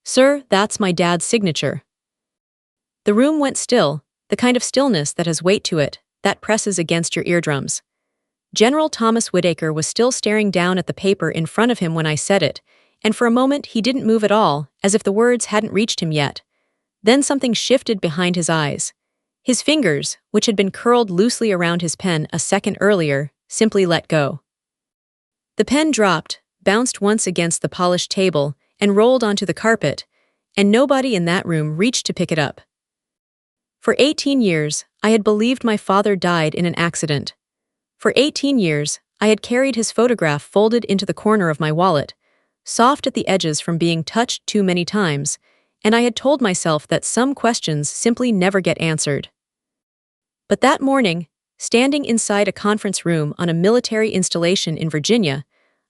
"Sir, that's my dad's signature." The room went still, the kind of stillness that has weight to it, that presses against your eardrums. General Thomas Whitaker was still staring down at the paper in front of him when I said it, and for a moment he didn't move at all, as if the words hadn't reached him yet. Then something shifted behind his eyes. His fingers, which had been curled loosely around his pen a second earlier, simply let go. The pen dropped, bounced once against the polished table, and rolled onto the carpet, and nobody in that room reached to pick it up. For 18 years, I had believed my father died in an accident. For 18 years, I had carried his photograph folded into the corner of my wallet, soft at the edges from being touched too many times, and I had told myself that some questions simply never get answered. But that morning, standing inside a conference room on a military installation in Virginia,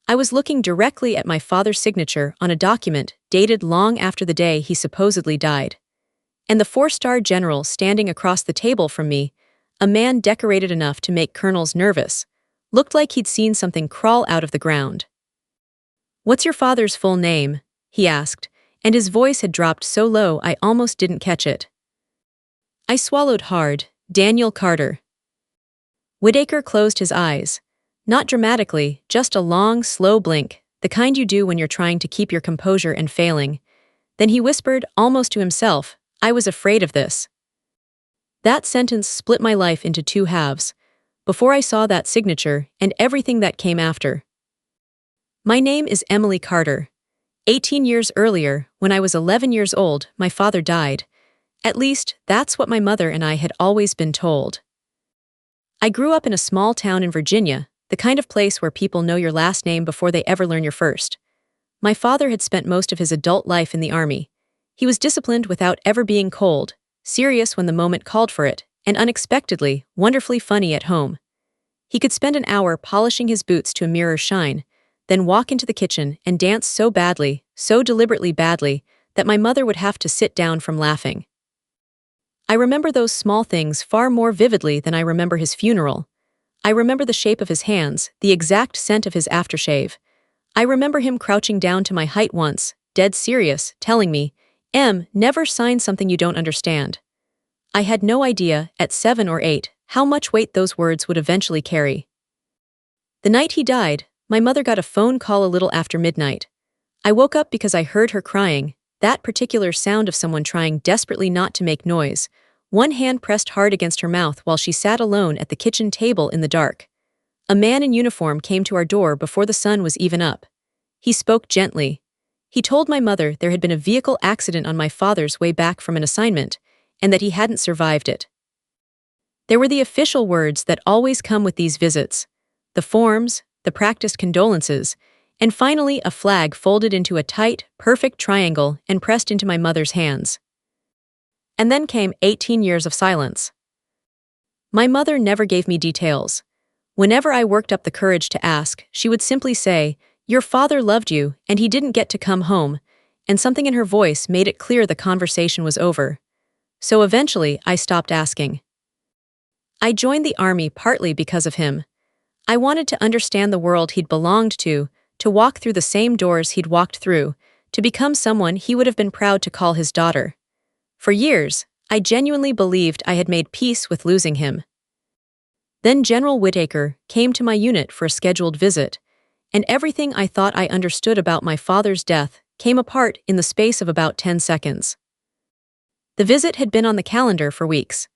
I was looking directly at my father's signature on a document dated long after the day he supposedly died. And the four-star general standing across the table from me, a man decorated enough to make colonels nervous, looked like he'd seen something crawl out of the ground. "What's your father's full name?" he asked, and his voice had dropped so low I almost didn't catch it. I swallowed hard. "Daniel Carter." Whitaker closed his eyes. Not dramatically, just a long, slow blink, the kind you do when you're trying to keep your composure and failing. Then he whispered, almost to himself, "I was afraid of this." That sentence split my life into two halves, before I saw that signature and everything that came after. My name is Emily Carter. 18 years earlier, when I was 11 years old, my father died. At least, that's what my mother and I had always been told. I grew up in a small town in Virginia, the kind of place where people know your last name before they ever learn your first. My father had spent most of his adult life in the army. He was disciplined without ever being cold, serious when the moment called for it, and unexpectedly, wonderfully funny at home. He could spend an hour polishing his boots to a mirror shine, then walk into the kitchen and dance so badly, so deliberately badly, that my mother would have to sit down from laughing. I remember those small things far more vividly than I remember his funeral. I remember the shape of his hands, the exact scent of his aftershave. I remember him crouching down to my height once, dead serious, telling me, "Never sign something you don't understand." I had no idea, at 7 or 8, how much weight those words would eventually carry. The night he died, my mother got a phone call a little after midnight. I woke up because I heard her crying, that particular sound of someone trying desperately not to make noise, one hand pressed hard against her mouth while she sat alone at the kitchen table in the dark. A man in uniform came to our door before the sun was even up. He spoke gently. He told my mother there had been a vehicle accident on my father's way back from an assignment, and that he hadn't survived it. There were the official words that always come with these visits, the forms, the practiced condolences, and finally a flag folded into a tight, perfect triangle and pressed into my mother's hands. And then came 18 years of silence. My mother never gave me details. Whenever I worked up the courage to ask, she would simply say, "Your father loved you, and he didn't get to come home," and something in her voice made it clear the conversation was over. So eventually, I stopped asking. I joined the army partly because of him. I wanted to understand the world he'd belonged to walk through the same doors he'd walked through, to become someone he would have been proud to call his daughter. For years, I genuinely believed I had made peace with losing him. Then General Whitaker came to my unit for a scheduled visit, and everything I thought I understood about my father's death came apart in the space of about 10 seconds. The visit had been on the calendar for weeks.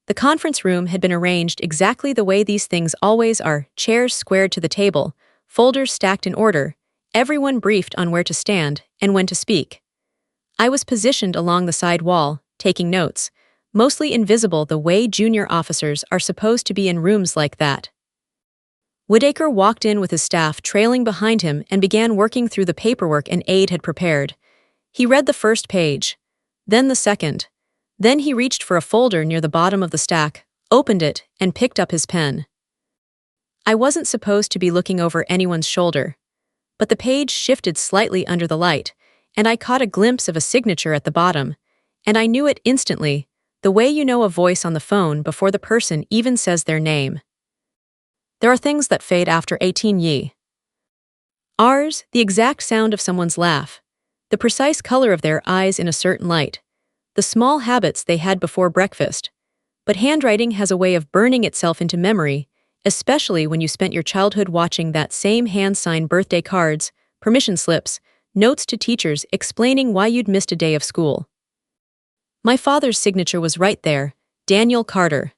The conference room had been arranged exactly the way these things always are, chairs squared to the table, folders stacked in order, everyone briefed on where to stand and when to speak. I was positioned along the side wall, taking notes, mostly invisible the way junior officers are supposed to be in rooms like that. Whitaker walked in with his staff trailing behind him and began working through the paperwork an aide had prepared. He read the first page, then the second. Then he reached for a folder near the bottom of the stack, opened it, and picked up his pen. I wasn't supposed to be looking over anyone's shoulder, but the page shifted slightly under the light, and I caught a glimpse of a signature at the bottom, and I knew it instantly, the way you know a voice on the phone before the person even says their name. There are things that fade after 18 years. The exact sound of someone's laugh. the precise color of their eyes in a certain light, the small habits they had before breakfast. But handwriting has a way of burning itself into memory, especially when you spent your childhood watching that same hand-signed birthday cards, permission slips, notes to teachers explaining why you'd missed a day of school. My father's signature was right there, Daniel Carter.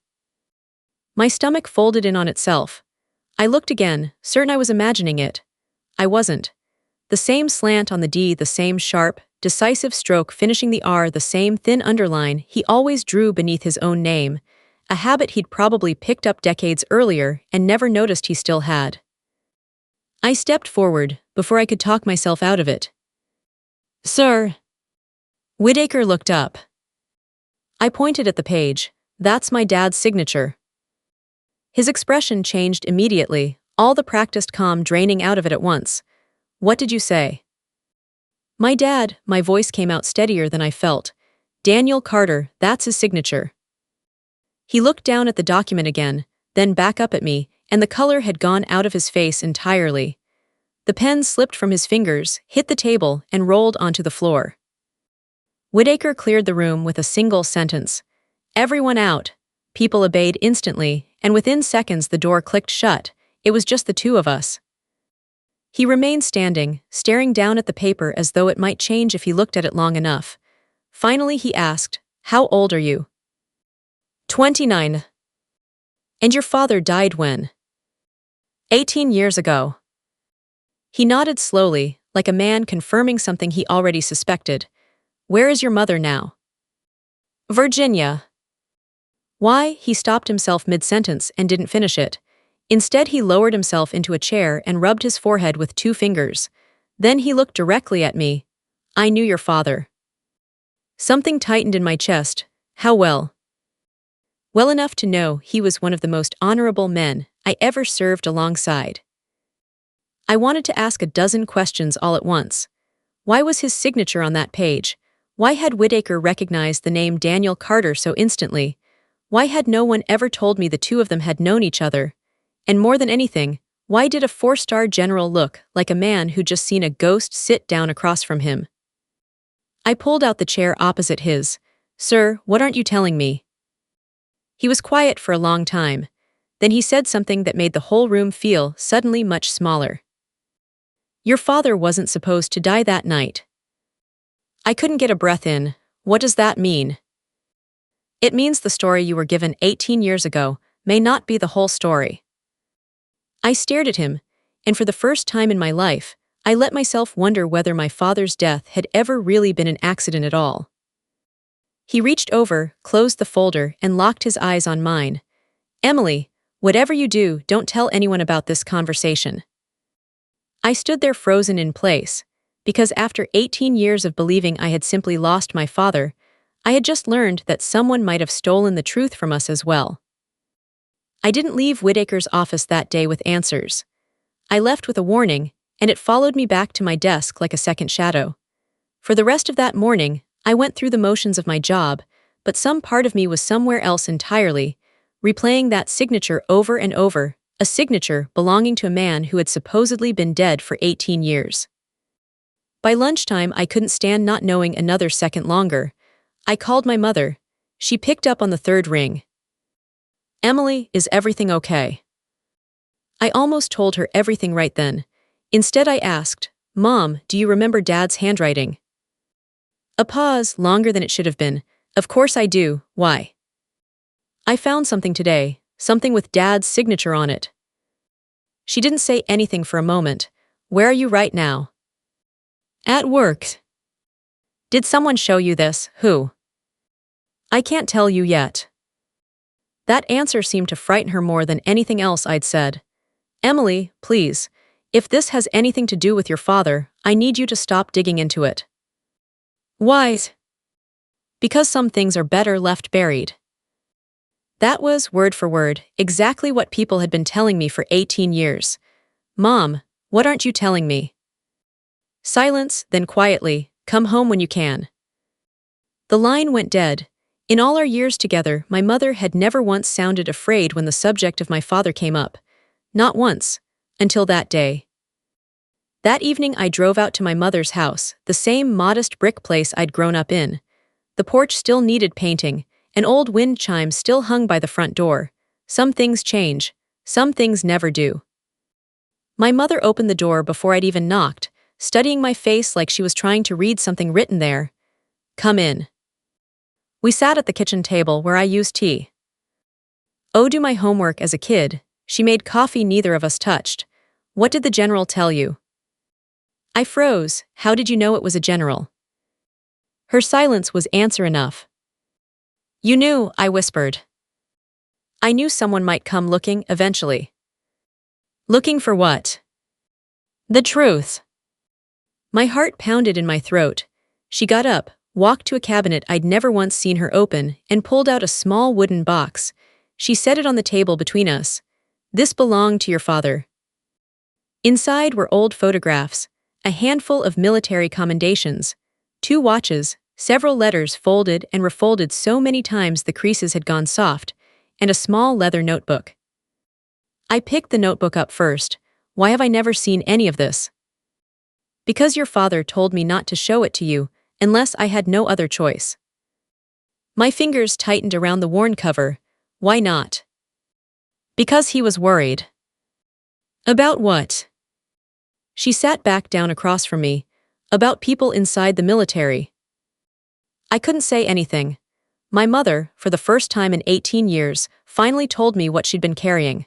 My stomach folded in on itself. I looked again, certain I was imagining it. I wasn't. The same slant on the D, the same sharp, decisive stroke finishing the R, the same thin underline he always drew beneath his own name, a habit he'd probably picked up decades earlier and never noticed he still had. I stepped forward before I could talk myself out of it. "Sir." Whitaker looked up. I pointed at the page. "That's my dad's signature." His expression changed immediately, all the practiced calm draining out of it at once. "What did you say?" "My dad," my voice came out steadier than I felt. "Daniel Carter, that's his signature." He looked down at the document again, then back up at me, and the color had gone out of his face entirely. The pen slipped from his fingers, hit the table, and rolled onto the floor. Whitaker cleared the room with a single sentence. "Everyone out." People obeyed instantly, and within seconds the door clicked shut. It was just the two of us. He remained standing, staring down at the paper as though it might change if he looked at it long enough. Finally he asked, "How old are you?" 29. "And your father died when?" 18 years ago. He nodded slowly, like a man confirming something he already suspected. "Where is your mother now?" "Virginia." "Why?" He stopped himself mid-sentence and didn't finish it. Instead he lowered himself into a chair and rubbed his forehead with two fingers. Then he looked directly at me. "I knew your father." Something tightened in my chest. "How well?" "Well enough to know he was one of the most honorable men I ever served alongside." I wanted to ask a dozen questions all at once. Why was his signature on that page? Why had Whitaker recognized the name Daniel Carter so instantly? Why had no one ever told me the two of them had known each other? And more than anything, why did a four-star general look like a man who'd just seen a ghost sit down across from him? I pulled out the chair opposite his. "Sir, what aren't you telling me?" He was quiet for a long time. Then he said something that made the whole room feel suddenly much smaller. "Your father wasn't supposed to die that night." I couldn't get a breath in. "What does that mean?" "It means the story you were given 18 years ago may not be the whole story." I stared at him, and for the first time in my life, I let myself wonder whether my father's death had ever really been an accident at all. He reached over, closed the folder, and locked his eyes on mine. "Emily, whatever you do, don't tell anyone about this conversation." I stood there frozen in place, because after 18 years of believing I had simply lost my father, I had just learned that someone might have stolen the truth from us as well. I didn't leave Whitaker's office that day with answers. I left with a warning, and it followed me back to my desk like a second shadow. For the rest of that morning, I went through the motions of my job, but some part of me was somewhere else entirely, replaying that signature over and over, a signature belonging to a man who had supposedly been dead for 18 years. By lunchtime, I couldn't stand not knowing another second longer. I called my mother. She picked up on the third ring. "Emily, is everything okay?" I almost told her everything right then. Instead I asked, "Mom, do you remember Dad's handwriting?" A pause, longer than it should have been. "Of course I do, why?" "I found something today, something with Dad's signature on it." She didn't say anything for a moment. "Where are you right now?" "At work." "Did someone show you this? Who?" "I can't tell you yet." That answer seemed to frighten her more than anything else I'd said. "Emily, please, if this has anything to do with your father, I need you to stop digging into it." "Why?" "Because some things are better left buried." That was, word for word, exactly what people had been telling me for 18 years. "Mom, what aren't you telling me?" Silence, then quietly, "Come home when you can." The line went dead. In all our years together, my mother had never once sounded afraid when the subject of my father came up. Not once. Until that day. That evening I drove out to my mother's house, the same modest brick place I'd grown up in. The porch still needed painting, an old wind chime still hung by the front door. Some things change, some things never do. My mother opened the door before I'd even knocked, studying my face like she was trying to read something written there. "Come in." We sat at the kitchen table where I used tea. "Oh, do my homework as a kid." She made coffee neither of us touched. "What did the general tell you?" I froze. How did you know it was a general? Her silence was answer enough. "You knew," I whispered. "I knew someone might come looking eventually." "Looking for what?" "The truth." My heart pounded in my throat. She got up, walked to a cabinet I'd never once seen her open, and pulled out a small wooden box. She set it on the table between us. "This belonged to your father." Inside were old photographs, a handful of military commendations, 2 watches, several letters folded and refolded so many times the creases had gone soft, and a small leather notebook. I picked the notebook up first. Why have I never seen any of this? Because your father told me not to show it to you, unless I had no other choice. My fingers tightened around the worn cover. Why not? Because he was worried. About what? She sat back down across from me. About people inside the military. I couldn't say anything. My mother, for the first time in 18 years, finally told me what she'd been carrying.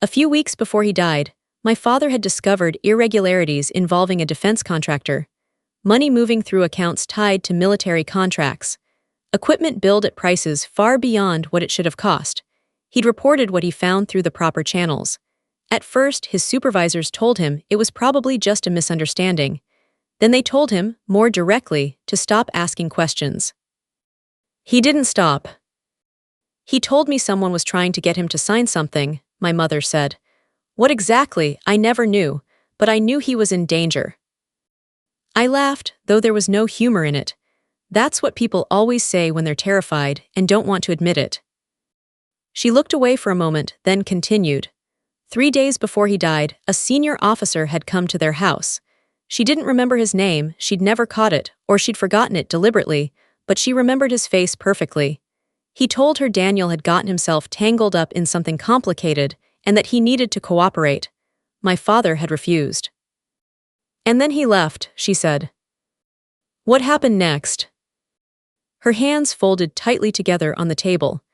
A few weeks before he died, my father had discovered irregularities involving a defense contractor. Money moving through accounts tied to military contracts. Equipment billed at prices far beyond what it should have cost. He'd reported what he found through the proper channels. At first, his supervisors told him it was probably just a misunderstanding. Then they told him, more directly, to stop asking questions. He didn't stop. He told me someone was trying to get him to sign something, my mother said. What exactly, I never knew, but I knew he was in danger. I laughed, though there was no humor in it. That's what people always say when they're terrified and don't want to admit it. She looked away for a moment, then continued. 3 days before he died, a senior officer had come to their house. She didn't remember his name, she'd never caught it, or she'd forgotten it deliberately, but she remembered his face perfectly. He told her Daniel had gotten himself tangled up in something complicated and that he needed to cooperate. My father had refused. And then he left, she said. What happened next? Her hands folded tightly together on the table.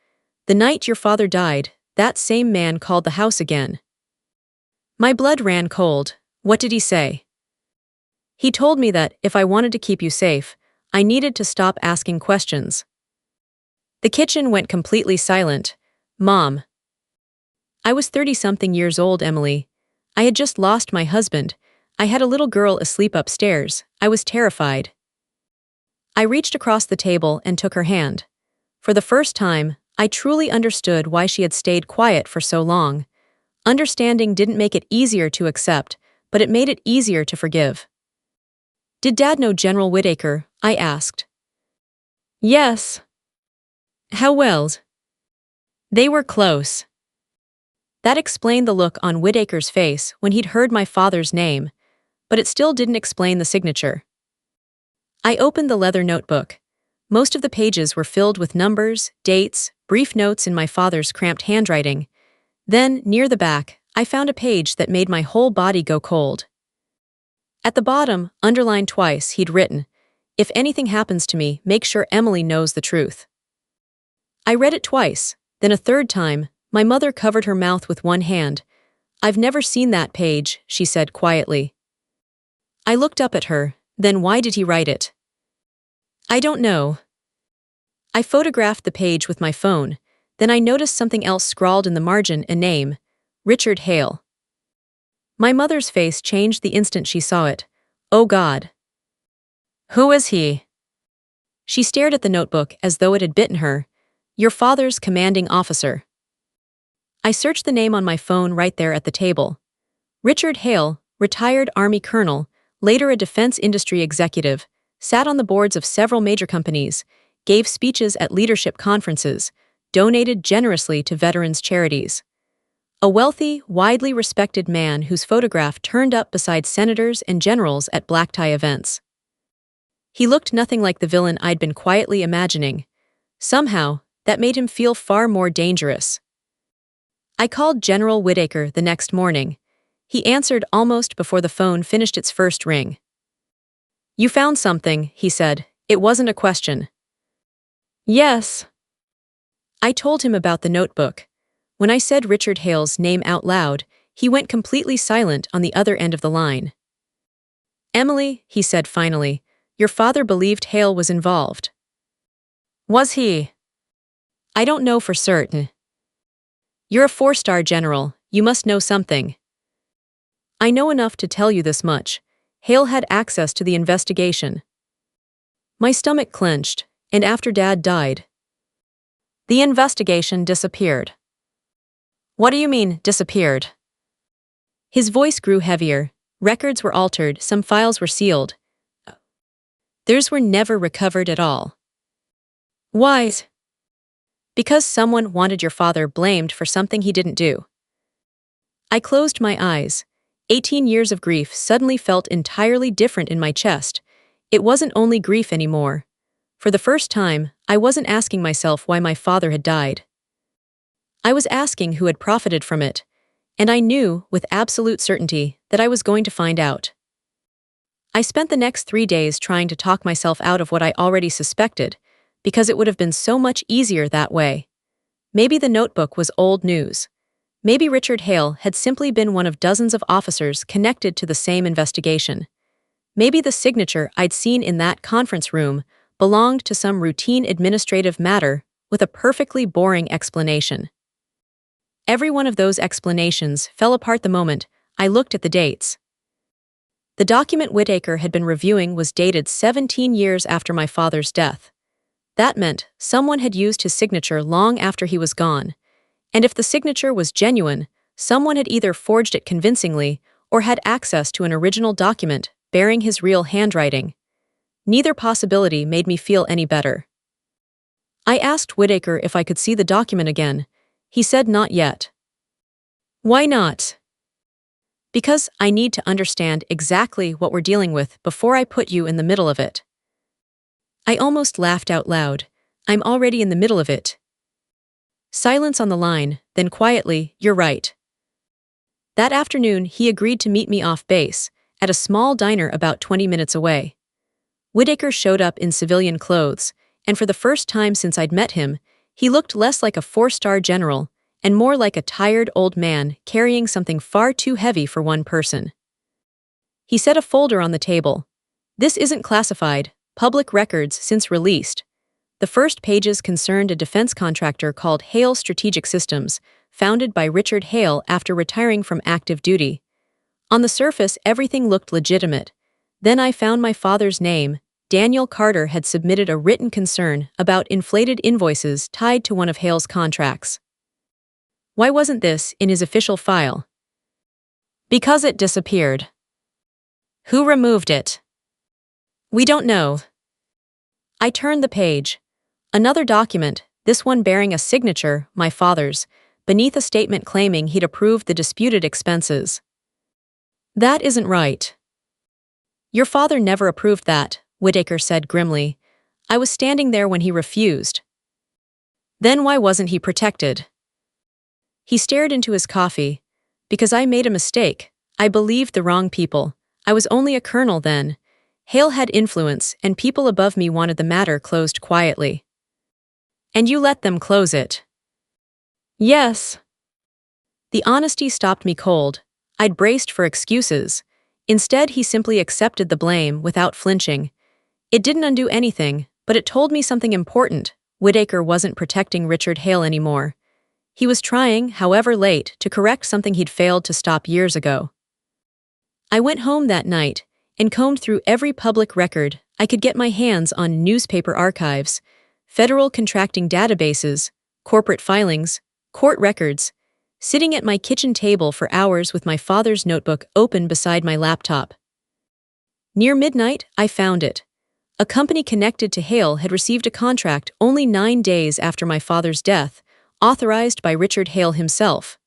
The night your father died, that same man called the house again. My blood ran cold. What did he say? He told me that, if I wanted to keep you safe, I needed to stop asking questions. The kitchen went completely silent. Mom. I was 30-something years old, Emily. I had just lost my husband. I had a little girl asleep upstairs. I was terrified. I reached across the table and took her hand. For the first time, I truly understood why she had stayed quiet for so long. Understanding didn't make it easier to accept, but it made it easier to forgive. Did Dad know General Whittaker? I asked. Yes. How well? They were close. That explained the look on Whittaker's face when he'd heard my father's name, but it still didn't explain the signature. I opened the leather notebook. Most of the pages were filled with numbers, dates, brief notes in my father's cramped handwriting. Then, near the back, I found a page that made my whole body go cold. At the bottom, underlined twice, he'd written, "If anything happens to me, make sure Emily knows the truth." I read it twice, then a third time. My mother covered her mouth with one hand. I've never seen that page, she said quietly. I looked up at her. Then why did he write it? I don't know. I photographed the page with my phone. Then I noticed something else scrawled in the margin, a name. Richard Hale. My mother's face changed the instant she saw it. Oh God. Who is he? She stared at the notebook as though it had bitten her. Your father's commanding officer. I searched the name on my phone right there at the table. Richard Hale, retired Army colonel, later a defense industry executive, sat on the boards of several major companies, gave speeches at leadership conferences, donated generously to veterans' charities. a wealthy, widely respected man whose photograph turned up beside senators and generals at black tie events. He looked nothing like the villain I'd been quietly imagining. Somehow, that made him feel far more dangerous. I called General Whitaker the next morning. He answered almost before the phone finished its first ring. "You found something," he said. "It wasn't a question." "Yes." I told him about the notebook. When I said Richard Hale's name out loud, he went completely silent on the other end of the line. "Emily," he said finally, "your father believed Hale was involved." "Was he?" "I don't know for certain." "You're a four-star general, you must know something." "I know enough to tell you this much. Hale had access to the investigation." My stomach clenched, and after Dad died, the investigation disappeared. "What do you mean, disappeared?" His voice grew heavier. Records were altered, some files were sealed. Theirs were never recovered at all. "Why?" "Because someone wanted your father blamed for something he didn't do." I closed my eyes. 18 years of grief suddenly felt entirely different in my chest. It wasn't only grief anymore. For the first time, I wasn't asking myself why my father had died. I was asking who had profited from it, and I knew, with absolute certainty, that I was going to find out. I spent the next 3 days trying to talk myself out of what I already suspected, because it would have been so much easier that way. Maybe the notebook was old news. Maybe Richard Hale had simply been one of dozens of officers connected to the same investigation. Maybe the signature I'd seen in that conference room belonged to some routine administrative matter with a perfectly boring explanation. Every one of those explanations fell apart the moment I looked at the dates. The document Whitaker had been reviewing was dated 17 years after my father's death. That meant someone had used his signature long after he was gone. And if the signature was genuine, someone had either forged it convincingly or had access to an original document bearing his real handwriting. Neither possibility made me feel any better. I asked Whitaker if I could see the document again. He said not yet. "Why not?" "Because I need to understand exactly what we're dealing with before I put you in the middle of it." I almost laughed out loud. I'm already in the middle of it. Silence on the line, then quietly, "You're right." That afternoon, he agreed to meet me off base, at a small diner about 20 minutes away. Whitaker showed up in civilian clothes, and for the first time since I'd met him, he looked less like a four-star general and more like a tired old man carrying something far too heavy for one person. He set a folder on the table. "This isn't classified, public records since released." The first pages concerned a defense contractor called Hale Strategic Systems, founded by Richard Hale after retiring from active duty. On the surface, everything looked legitimate. Then I found my father's name. Daniel Carter had submitted a written concern about inflated invoices tied to one of Hale's contracts. Why wasn't this in his official file? Because it disappeared. Who removed it? We don't know. I turned the page. Another document, this one bearing a signature, my father's, beneath a statement claiming he'd approved the disputed expenses. That isn't right. Your father never approved that, Whitaker said grimly. I was standing there when he refused. Then why wasn't he protected? He stared into his coffee. Because I made a mistake. I believed the wrong people. I was only a colonel then. Hale had influence, and people above me wanted the matter closed quietly. And you let them close it? Yes. The honesty stopped me cold. I'd braced for excuses. Instead, he simply accepted the blame without flinching. It didn't undo anything, but it told me something important. Whitaker wasn't protecting Richard Hale anymore. He was trying, however late, to correct something he'd failed to stop years ago. I went home that night and combed through every public record I could get my hands on: newspaper archives, federal contracting databases, corporate filings, court records, sitting at my kitchen table for hours with my father's notebook open beside my laptop. Near midnight, I found it. A company connected to Hale had received a contract only 9 days after my father's death, authorized by Richard Hale himself.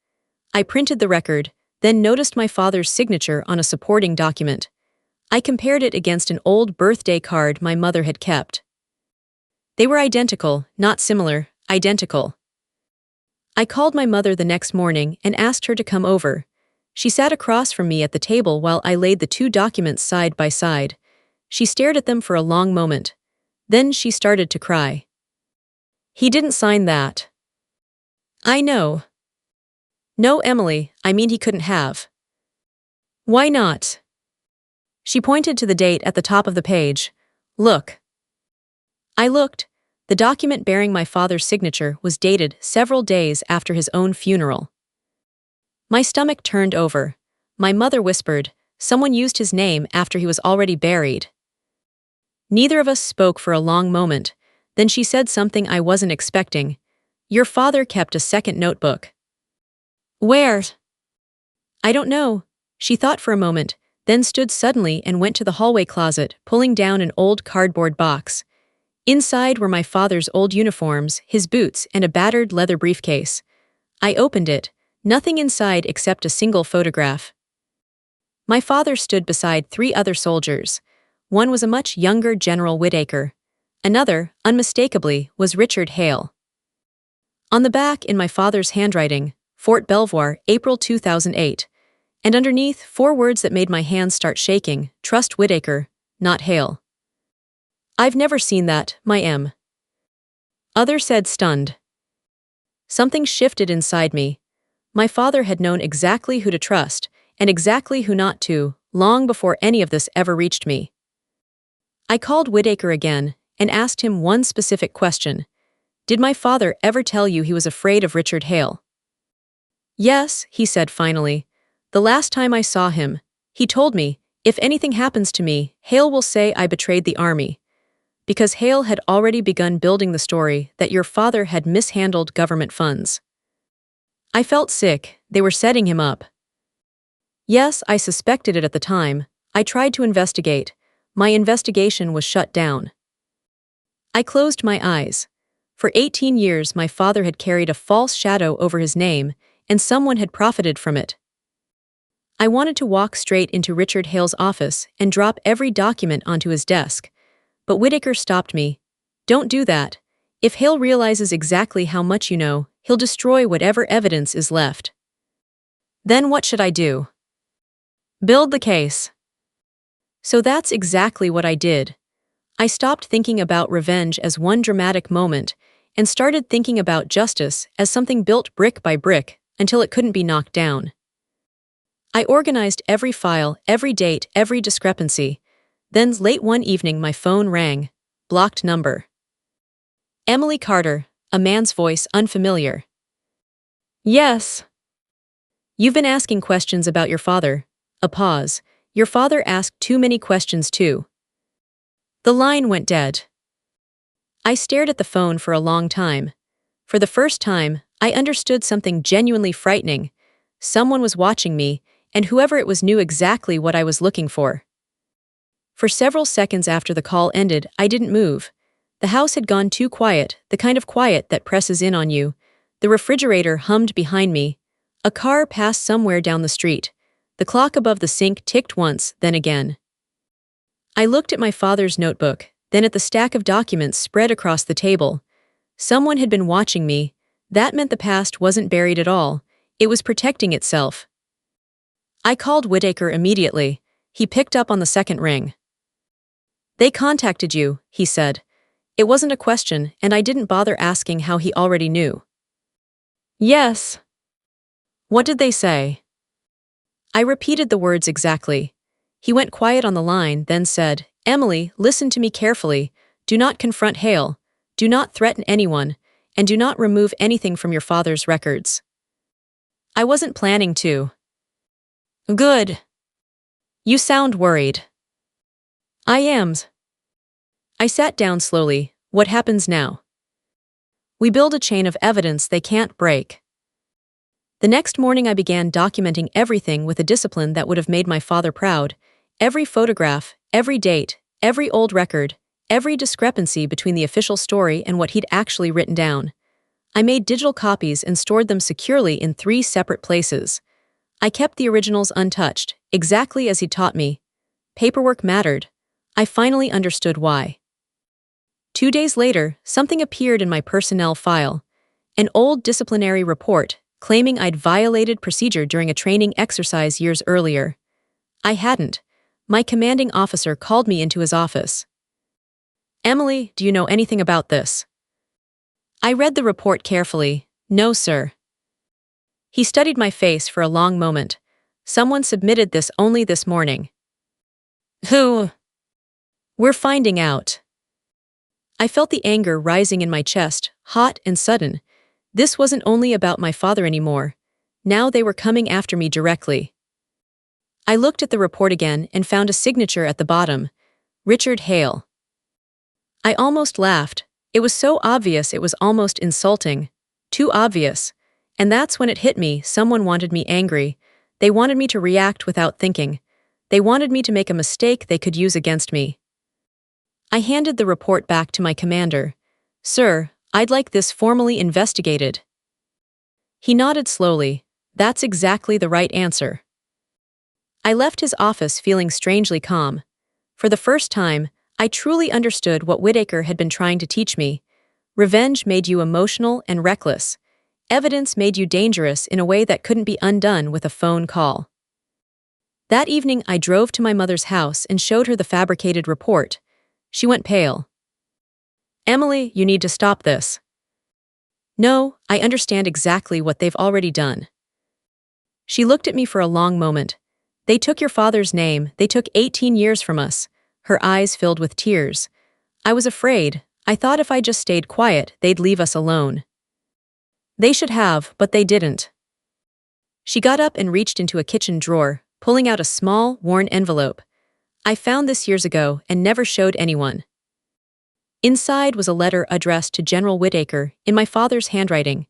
I printed the record, then noticed my father's signature on a supporting document. I compared it against an old birthday card my mother had kept. They were identical, not similar, identical. I called my mother the next morning and asked her to come over. She sat across from me at the table while I laid the two documents side by side. She stared at them for a long moment. Then she started to cry. "He didn't sign that." "I know." "No, Emily, I mean he couldn't have." "Why not?" She pointed to the date at the top of the page. "Look." I looked. The document bearing my father's signature was dated several days after his own funeral. My stomach turned over. My mother whispered, "Someone used his name after he was already buried." Neither of us spoke for a long moment. Then she said something I wasn't expecting. "Your father kept a second notebook." "Where?" "I don't know." She thought for a moment, then stood suddenly and went to the hallway closet, pulling down an old cardboard box. Inside were my father's old uniforms, his boots, and a battered leather briefcase. I opened it, nothing inside except a single photograph. My father stood beside three other soldiers. One was a much younger General Whittaker. Another, unmistakably, was Richard Hale. On the back, in my father's handwriting, Fort Belvoir, April 2008. And underneath, 4 words that made my hands start shaking: "Trust Whittaker, not Hale." "I've never seen that, my M." Others said, stunned. Something shifted inside me. My father had known exactly who to trust, and exactly who not to, long before any of this ever reached me. I called Whittaker again, and asked him one specific question. "Did my father ever tell you he was afraid of Richard Hale?" "Yes," he said finally. "The last time I saw him, he told me, if anything happens to me, Hale will say I betrayed the army." Because Hale had already begun building the story that your father had mishandled government funds. I felt sick. They were setting him up. Yes, I suspected it at the time. I tried to investigate. My investigation was shut down. I closed my eyes. For 18 years my father had carried a false shadow over his name, and someone had profited from it. I wanted to walk straight into Richard Hale's office and drop every document onto his desk. But Whittaker stopped me. "Don't do that. If Hale realizes exactly how much you know, he'll destroy whatever evidence is left." "Then what should I do?" "Build the case." So that's exactly what I did. I stopped thinking about revenge as one dramatic moment and started thinking about justice as something built brick by brick until it couldn't be knocked down. I organized every file, every date, every discrepancy. Then late one evening my phone rang. Blocked number. Emily Carter, a man's voice unfamiliar. "Yes." "You've been asking questions about your father." A pause. "Your father asked too many questions too." The line went dead. I stared at the phone for a long time. For the first time, I understood something genuinely frightening. Someone was watching me, and whoever it was knew exactly what I was looking for. For several seconds after the call ended, I didn't move. The house had gone too quiet, the kind of quiet that presses in on you. The refrigerator hummed behind me. A car passed somewhere down the street. The clock above the sink ticked once, then again. I looked at my father's notebook, then at the stack of documents spread across the table. Someone had been watching me. That meant the past wasn't buried at all. It was protecting itself. I called Whittaker immediately. He picked up on the second ring. "They contacted you," he said. It wasn't a question, and I didn't bother asking how he already knew. "Yes." "What did they say?" I repeated the words exactly. He went quiet on the line, then said, "Emily, listen to me carefully. Do not confront Hale. Do not threaten anyone, and do not remove anything from your father's records." I wasn't planning to. "Good. You sound worried." "I am." I sat down slowly. "What happens now?" "We build a chain of evidence they can't break." The next morning I began documenting everything with a discipline that would have made my father proud. Every photograph, every date, every old record, every discrepancy between the official story and what he'd actually written down. I made digital copies and stored them securely in 3 separate places. I kept the originals untouched, exactly as he taught me. Paperwork mattered. I finally understood why. 2 days later, something appeared in my personnel file. An old disciplinary report, claiming I'd violated procedure during a training exercise years earlier. I hadn't. My commanding officer called me into his office. "Emily, do you know anything about this?" I read the report carefully. "No, sir." He studied my face for a long moment. "Someone submitted this only this morning." "Who?" "We're finding out." I felt the anger rising in my chest, hot and sudden. This wasn't only about my father anymore. Now they were coming after me directly. I looked at the report again and found a signature at the bottom. Richard Hale. I almost laughed. It was so obvious it was almost insulting. Too obvious. And that's when it hit me, someone wanted me angry. They wanted me to react without thinking. They wanted me to make a mistake they could use against me. I handed the report back to my commander. "Sir, I'd like this formally investigated." He nodded slowly. "That's exactly the right answer." I left his office feeling strangely calm. For the first time, I truly understood what Whitaker had been trying to teach me. Revenge made you emotional and reckless. Evidence made you dangerous in a way that couldn't be undone with a phone call. That evening, I drove to my mother's house and showed her the fabricated report. She went pale. "Emily, you need to stop this." "No, I understand exactly what they've already done." She looked at me for a long moment. "They took your father's name, they took 18 years from us." Her eyes filled with tears. I was afraid. I thought if I just stayed quiet, they'd leave us alone. "They should have, but they didn't." She got up and reached into a kitchen drawer, pulling out a small, worn envelope. "I found this years ago and never showed anyone." Inside was a letter addressed to General Whitaker in my father's handwriting.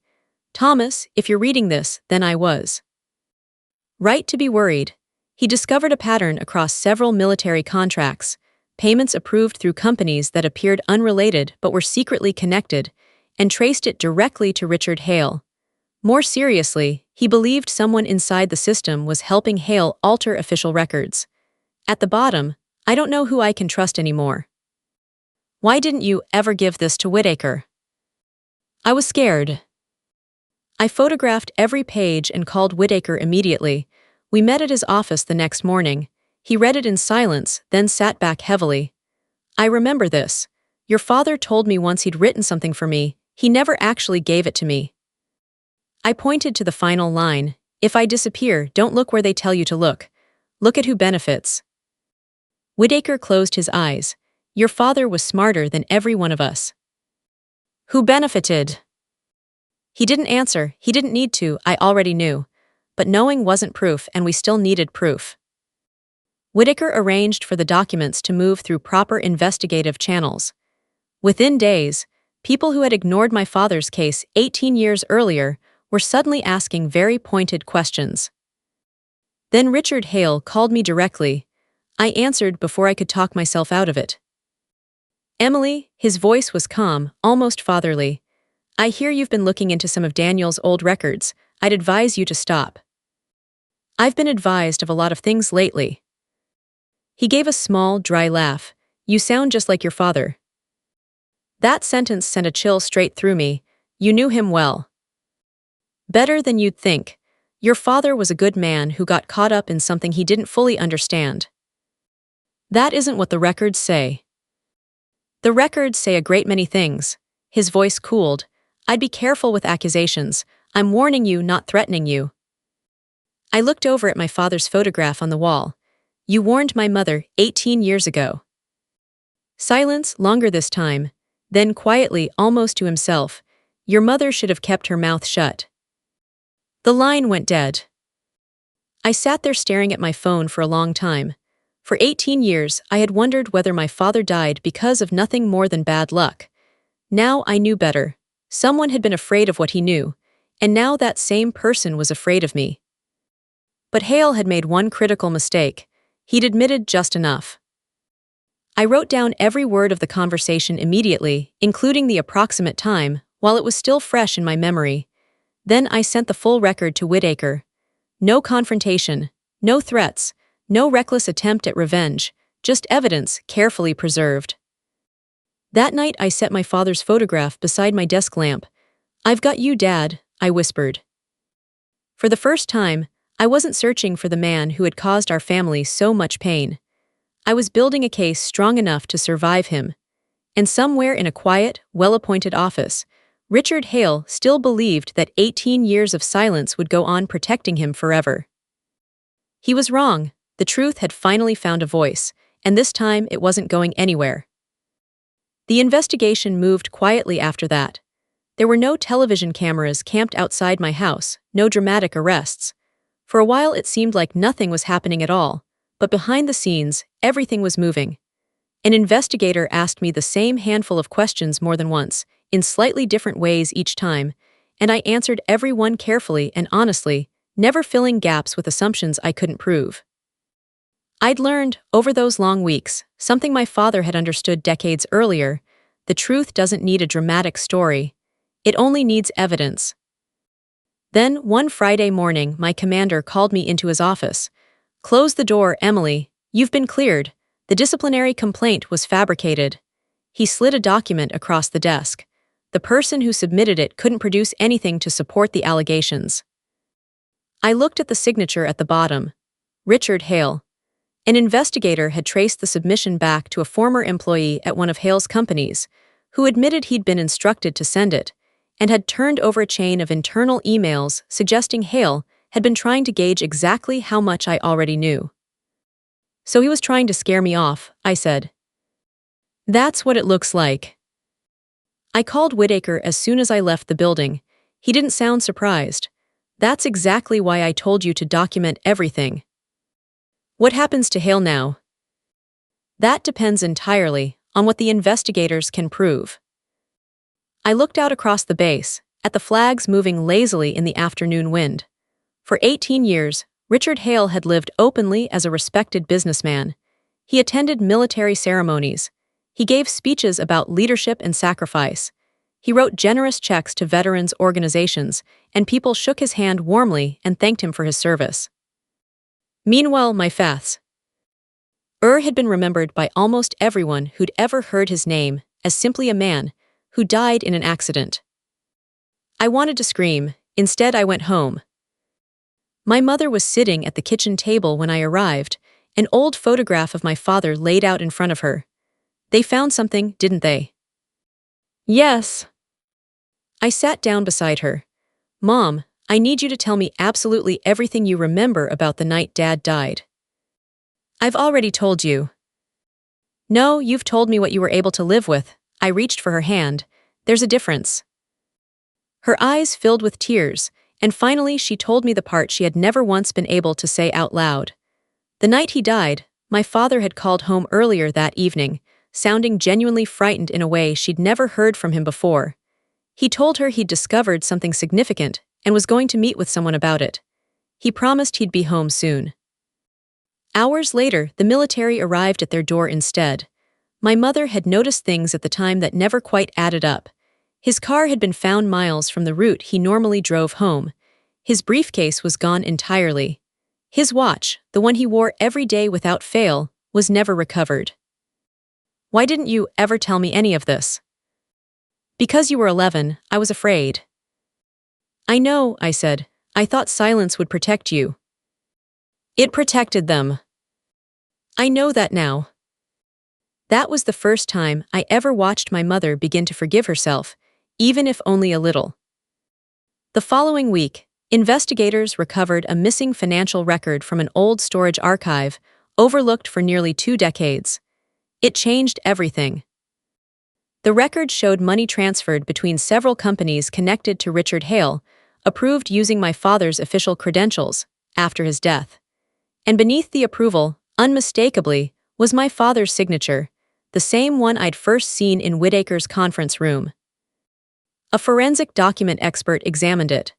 "Thomas, if you're reading this, then I was right to be worried." He discovered a pattern across several military contracts, payments approved through companies that appeared unrelated but were secretly connected, and traced it directly to Richard Hale. More seriously, he believed someone inside the system was helping Hale alter official records. At the bottom, "I don't know who I can trust anymore. Why didn't you ever give this to Whitaker?" I was scared. I photographed every page and called Whitaker immediately. We met at his office the next morning. He read it in silence, then sat back heavily. "I remember this. Your father told me once he'd written something for me. He never actually gave it to me." I pointed to the final line. "If I disappear, don't look where they tell you to look. Look at who benefits." Whitaker closed his eyes. "Your father was smarter than every one of us." "Who benefited?" He didn't answer. He didn't need to. I already knew. But knowing wasn't proof, and we still needed proof. Whitaker arranged for the documents to move through proper investigative channels. Within days, people who had ignored my father's case 18 years earlier were suddenly asking very pointed questions. Then Richard Hale called me directly. I answered before I could talk myself out of it. "Emily," his voice was calm, almost fatherly. "I hear you've been looking into some of Daniel's old records. I'd advise you to stop." "I've been advised of a lot of things lately." He gave a small, dry laugh. "You sound just like your father." That sentence sent a chill straight through me. "You knew him well." "Better than you'd think. Your father was a good man who got caught up in something he didn't fully understand." "That isn't what the records say." "The records say a great many things." His voice cooled. "I'd be careful with accusations. I'm warning you, not threatening you." I looked over at my father's photograph on the wall. "You warned my mother 18 years ago." Silence, longer this time. Then quietly, almost to himself, "Your mother should have kept her mouth shut." The line went dead. I sat there staring at my phone for a long time. For 18 years, I had wondered whether my father died because of nothing more than bad luck. Now I knew better. Someone had been afraid of what he knew, and now that same person was afraid of me. But Hale had made one critical mistake. He'd admitted just enough. I wrote down every word of the conversation immediately, including the approximate time, while it was still fresh in my memory. Then I sent the full record to Whitaker. No confrontation, no threats, no reckless attempt at revenge, just evidence carefully preserved. That night I set my father's photograph beside my desk lamp. "I've got you, Dad," I whispered. For the first time, I wasn't searching for the man who had caused our family so much pain. I was building a case strong enough to survive him. And somewhere in a quiet, well-appointed office, Richard Hale still believed that 18 years of silence would go on protecting him forever. He was wrong. The truth had finally found a voice, and this time it wasn't going anywhere. The investigation moved quietly after that. There were no television cameras camped outside my house, no dramatic arrests. For a while it seemed like nothing was happening at all, but behind the scenes, everything was moving. An investigator asked me the same handful of questions more than once, in slightly different ways each time, and I answered every one carefully and honestly, never filling gaps with assumptions I couldn't prove. I'd learned, over those long weeks, something my father had understood decades earlier: the truth doesn't need a dramatic story. It only needs evidence. Then, one Friday morning, my commander called me into his office. "Close the door, Emily. You've been cleared. The disciplinary complaint was fabricated." He slid a document across the desk. The person who submitted it couldn't produce anything to support the allegations. I looked at the signature at the bottom. Richard Hale. An investigator had traced the submission back to a former employee at one of Hale's companies, who admitted he'd been instructed to send it, and had turned over a chain of internal emails suggesting Hale had been trying to gauge exactly how much I already knew. "So he was trying to scare me off," I said. "That's what it looks like." I called Whitaker as soon as I left the building. He didn't sound surprised. "That's exactly why I told you to document everything." "What happens to Hale now?" "That depends entirely on what the investigators can prove." I looked out across the base, at the flags moving lazily in the afternoon wind. For 18 years, Richard Hale had lived openly as a respected businessman. He attended military ceremonies. He gave speeches about leadership and sacrifice. He wrote generous checks to veterans' organizations, and people shook his hand warmly and thanked him for his service. Meanwhile, my faths. Had been remembered by almost everyone who'd ever heard his name as simply a man who died in an accident. I wanted to scream. Instead, I went home. My mother was sitting at the kitchen table when I arrived, an old photograph of my father laid out in front of her. "They found something, didn't they?" "Yes." I sat down beside her. "Mom, I need you to tell me absolutely everything you remember about the night Dad died." "I've already told you." "No, you've told me what you were able to live with." I reached for her hand. "There's a difference." Her eyes filled with tears, and finally she told me the part she had never once been able to say out loud. The night he died, my father had called home earlier that evening, sounding genuinely frightened in a way she'd never heard from him before. He told her he'd discovered something significant and was going to meet with someone about it. He promised he'd be home soon. Hours later, the military arrived at their door instead. My mother had noticed things at the time that never quite added up. His car had been found miles from the route he normally drove home. His briefcase was gone entirely. His watch, the one he wore every day without fail, was never recovered. "Why didn't you ever tell me any of this?" "Because you were 11, I was afraid." "I know," I said. "I thought silence would protect you." "It protected them." "I know that now." That was the first time I ever watched my mother begin to forgive herself, even if only a little. The following week, investigators recovered a missing financial record from an old storage archive, overlooked for nearly 2 decades. It changed everything. The record showed money transferred between several companies connected to Richard Hale, approved using my father's official credentials, after his death. And beneath the approval, unmistakably, was my father's signature, the same one I'd first seen in Whitaker's conference room. A forensic document expert examined it.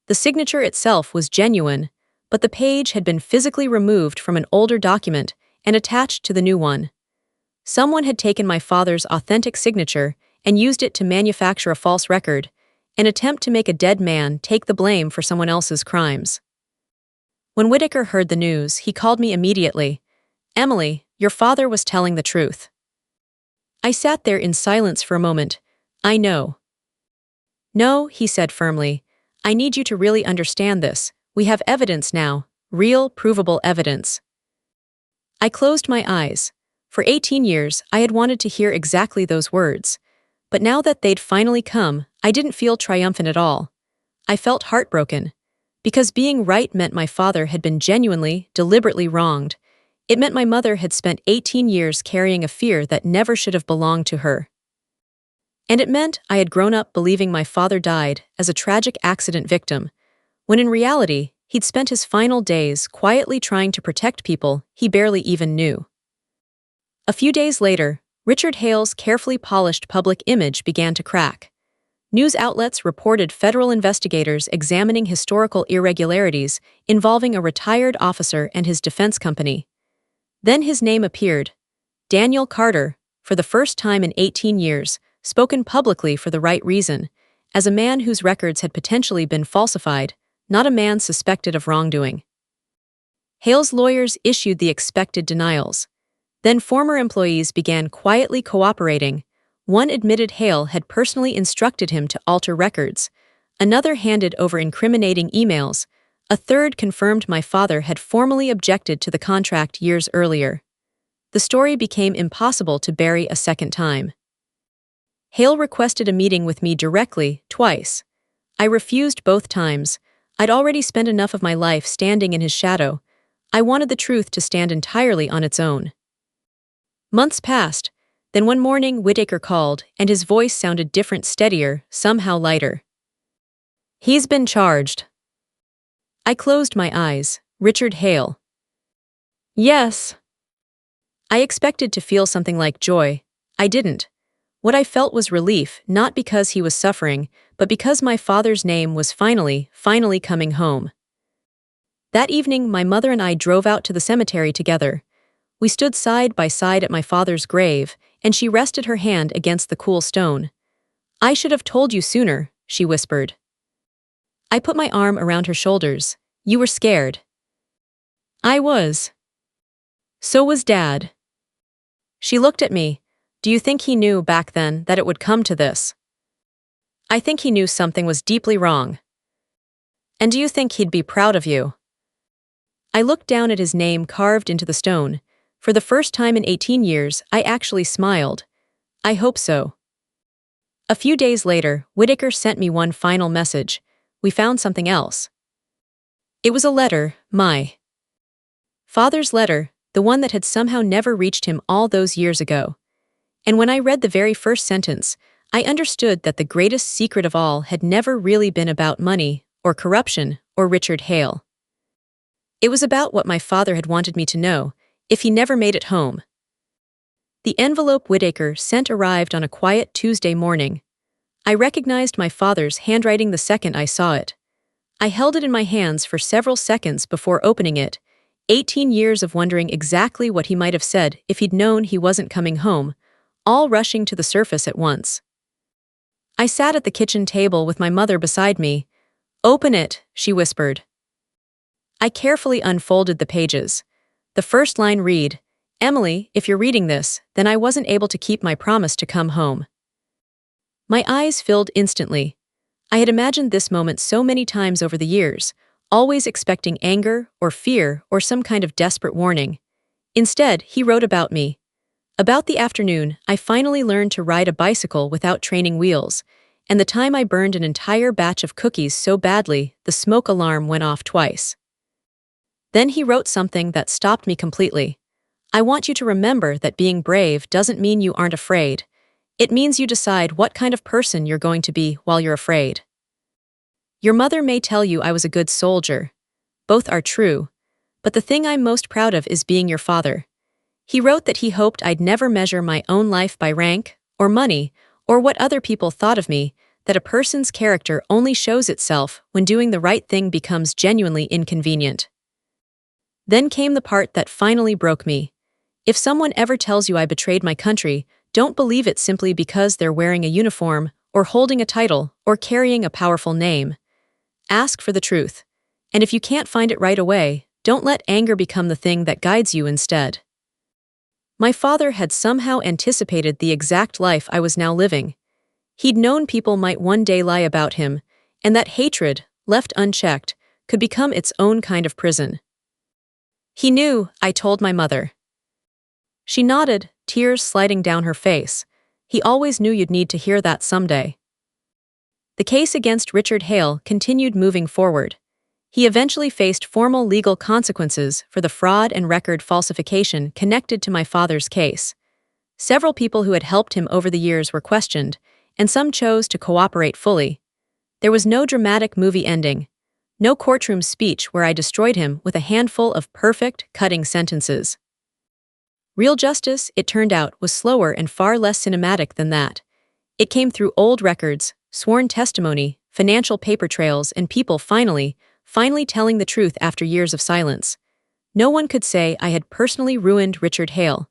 The signature itself was genuine, but the page had been physically removed from an older document and attached to the new one. Someone had taken my father's authentic signature and used it to manufacture a false record, an attempt to make a dead man take the blame for someone else's crimes. When Whitaker heard the news, he called me immediately. "Emily, your father was telling the truth." I sat there in silence for a moment. "I know." "No," he said firmly. "I need you to really understand this. We have evidence now, real, provable evidence." I closed my eyes. For 18 years, I had wanted to hear exactly those words. But now that they'd finally come, I didn't feel triumphant at all. I felt heartbroken. Because being right meant my father had been genuinely, deliberately wronged. It meant my mother had spent 18 years carrying a fear that never should have belonged to her. And it meant I had grown up believing my father died as a tragic accident victim, when in reality, he'd spent his final days quietly trying to protect people he barely even knew. A few days later, Richard Hale's carefully polished public image began to crack. News outlets reported federal investigators examining historical irregularities involving a retired officer and his defense company. Then his name appeared, Daniel Carter, for the first time in 18 years, spoken publicly for the right reason, as a man whose records had potentially been falsified, not a man suspected of wrongdoing. Hale's lawyers issued the expected denials. Then former employees began quietly cooperating. One admitted Hale had personally instructed him to alter records. Another handed over incriminating emails. A third confirmed my father had formally objected to the contract years earlier. The story became impossible to bury a second time. Hale requested a meeting with me directly, twice. I refused both times. I'd already spent enough of my life standing in his shadow. I wanted the truth to stand entirely on its own. Months passed. Then one morning Whitaker called, and his voice sounded different, steadier, somehow lighter. "He's been charged." I closed my eyes. Richard Hale. Yes. I expected to feel something like joy. I didn't. What I felt was relief, not because he was suffering, but because my father's name was finally coming home. That evening, my mother and I drove out to the cemetery together. We stood side by side at my father's grave, and she rested her hand against the cool stone. "I should have told you sooner," she whispered. I put my arm around her shoulders. "You were scared." "I was. So was Dad." She looked at me. "Do you think he knew back then that it would come to this?" "I think he knew something was deeply wrong." "And do you think he'd be proud of you?" I looked down at his name carved into the stone. For the first time in 18 years, I actually smiled. "I hope so." A few days later, Whitaker sent me one final message. We found something else. It was a letter, my father's letter, the one that had somehow never reached him all those years ago. And when I read the very first sentence, I understood that the greatest secret of all had never really been about money, or corruption, or Richard Hale. It was about what my father had wanted me to know, if he never made it home. The envelope Whitaker sent arrived on a quiet Tuesday morning. I recognized my father's handwriting the second I saw it. I held it in my hands for several seconds before opening it, 18 years of wondering exactly what he might have said if he'd known he wasn't coming home, all rushing to the surface at once. I sat at the kitchen table with my mother beside me. "Open it," she whispered. I carefully unfolded the pages. The first line read, "Emily, if you're reading this, then I wasn't able to keep my promise to come home." My eyes filled instantly. I had imagined this moment so many times over the years, always expecting anger or fear or some kind of desperate warning. Instead, he wrote about me. About the afternoon, I finally learned to ride a bicycle without training wheels, and the time I burned an entire batch of cookies so badly the smoke alarm went off twice. Then he wrote something that stopped me completely. "I want you to remember that being brave doesn't mean you aren't afraid. It means you decide what kind of person you're going to be while you're afraid. Your mother may tell you I was a good soldier. Both are true. But the thing I'm most proud of is being your father." He wrote that he hoped I'd never measure my own life by rank, or money, or what other people thought of me, that a person's character only shows itself when doing the right thing becomes genuinely inconvenient. Then came the part that finally broke me. "If someone ever tells you I betrayed my country, don't believe it simply because they're wearing a uniform, or holding a title, or carrying a powerful name. Ask for the truth. And if you can't find it right away, don't let anger become the thing that guides you instead. My father had somehow anticipated the exact life I was now living. He'd known people might one day lie about him, and that hatred, left unchecked, could become its own kind of prison. He knew, I told my mother. She nodded, tears sliding down her face. He always knew you'd need to hear that someday. The case against Richard Hale continued moving forward. He eventually faced formal legal consequences for the fraud and record falsification connected to my father's case. Several people who had helped him over the years were questioned, and some chose to cooperate fully. There was no dramatic movie ending, no courtroom speech where I destroyed him with a handful of perfect, cutting sentences. Real justice, it turned out, was slower and far less cinematic than that. It came through old records, sworn testimony, financial paper trails, and people finally telling the truth after years of silence. No one could say I had personally ruined Richard Hale.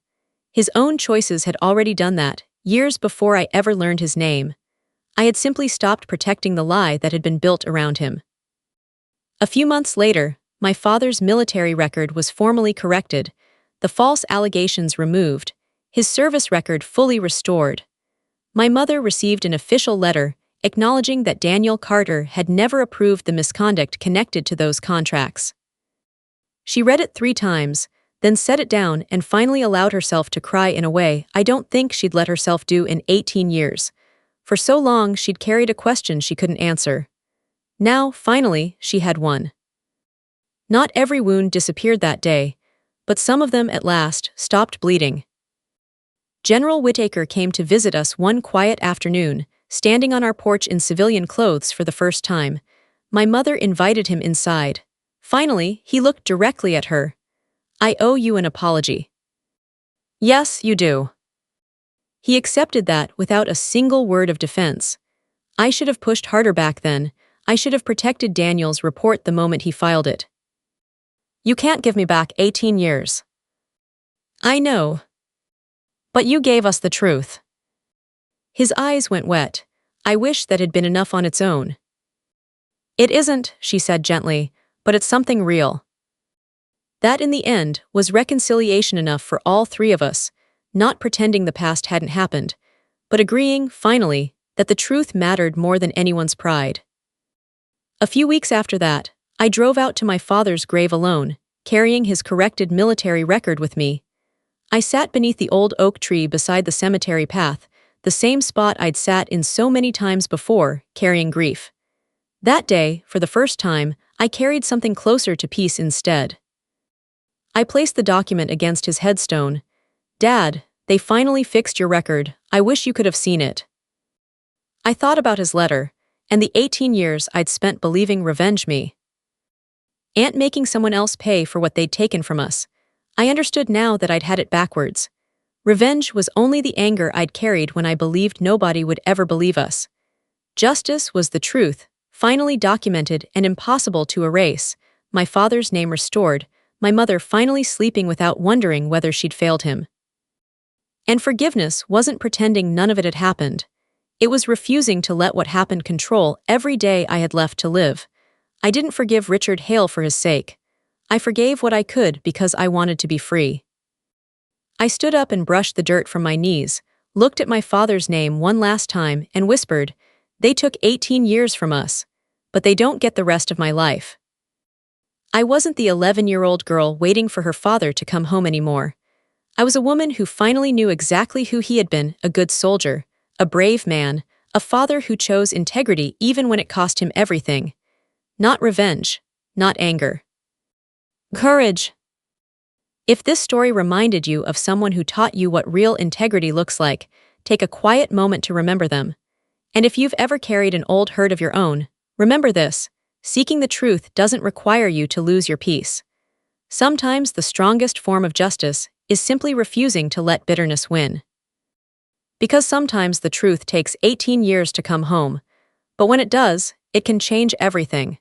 His own choices had already done that, years before I ever learned his name. I had simply stopped protecting the lie that had been built around him. A few months later, my father's military record was formally corrected, the false allegations removed, his service record fully restored. My mother received an official letter acknowledging that Daniel Carter had never approved the misconduct connected to those contracts. She read it 3 times, then set it down and finally allowed herself to cry in a way I don't think she'd let herself do in 18 years. For so long she'd carried a question she couldn't answer. Now, finally, she had one. Not every wound disappeared that day, but some of them at last stopped bleeding. General Whittaker came to visit us one quiet afternoon, standing on our porch in civilian clothes for the first time. My mother invited him inside. Finally, he looked directly at her. I owe you an apology. Yes, you do. He accepted that without a single word of defense. I should have pushed harder back then. I should have protected Daniel's report the moment he filed it. You can't give me back 18 years. I know. But you gave us the truth. His eyes went wet. I wish that had been enough on its own. It isn't, she said gently, but it's something real. That in the end was reconciliation enough for all 3 of us, not pretending the past hadn't happened, but agreeing, finally, that the truth mattered more than anyone's pride. A few weeks after that, I drove out to my father's grave alone, carrying his corrected military record with me. I sat beneath the old oak tree beside the cemetery path, the same spot I'd sat in so many times before, carrying grief. That day, for the first time, I carried something closer to peace instead. I placed the document against his headstone. Dad, they finally fixed your record. I wish you could have seen it. I thought about his letter, and the 18 years I'd spent believing revenge me. Aunt making someone else pay for what they'd taken from us. I understood now that I'd had it backwards. Revenge was only the anger I'd carried when I believed nobody would ever believe us. Justice was the truth, finally documented and impossible to erase, my father's name restored, my mother finally sleeping without wondering whether she'd failed him. And forgiveness wasn't pretending none of it had happened. It was refusing to let what happened control every day I had left to live. I didn't forgive Richard Hale for his sake. I forgave what I could because I wanted to be free. I stood up and brushed the dirt from my knees, looked at my father's name one last time, and whispered, "They took 18 years from us, but they don't get the rest of my life." I wasn't the 11-year-old girl waiting for her father to come home anymore. I was a woman who finally knew exactly who he had been, a good soldier, a brave man, a father who chose integrity even when it cost him everything. Not revenge, not anger. Courage. If this story reminded you of someone who taught you what real integrity looks like, take a quiet moment to remember them. And if you've ever carried an old hurt of your own, remember this: seeking the truth doesn't require you to lose your peace. Sometimes the strongest form of justice is simply refusing to let bitterness win. Because sometimes the truth takes 18 years to come home, but when it does, it can change everything.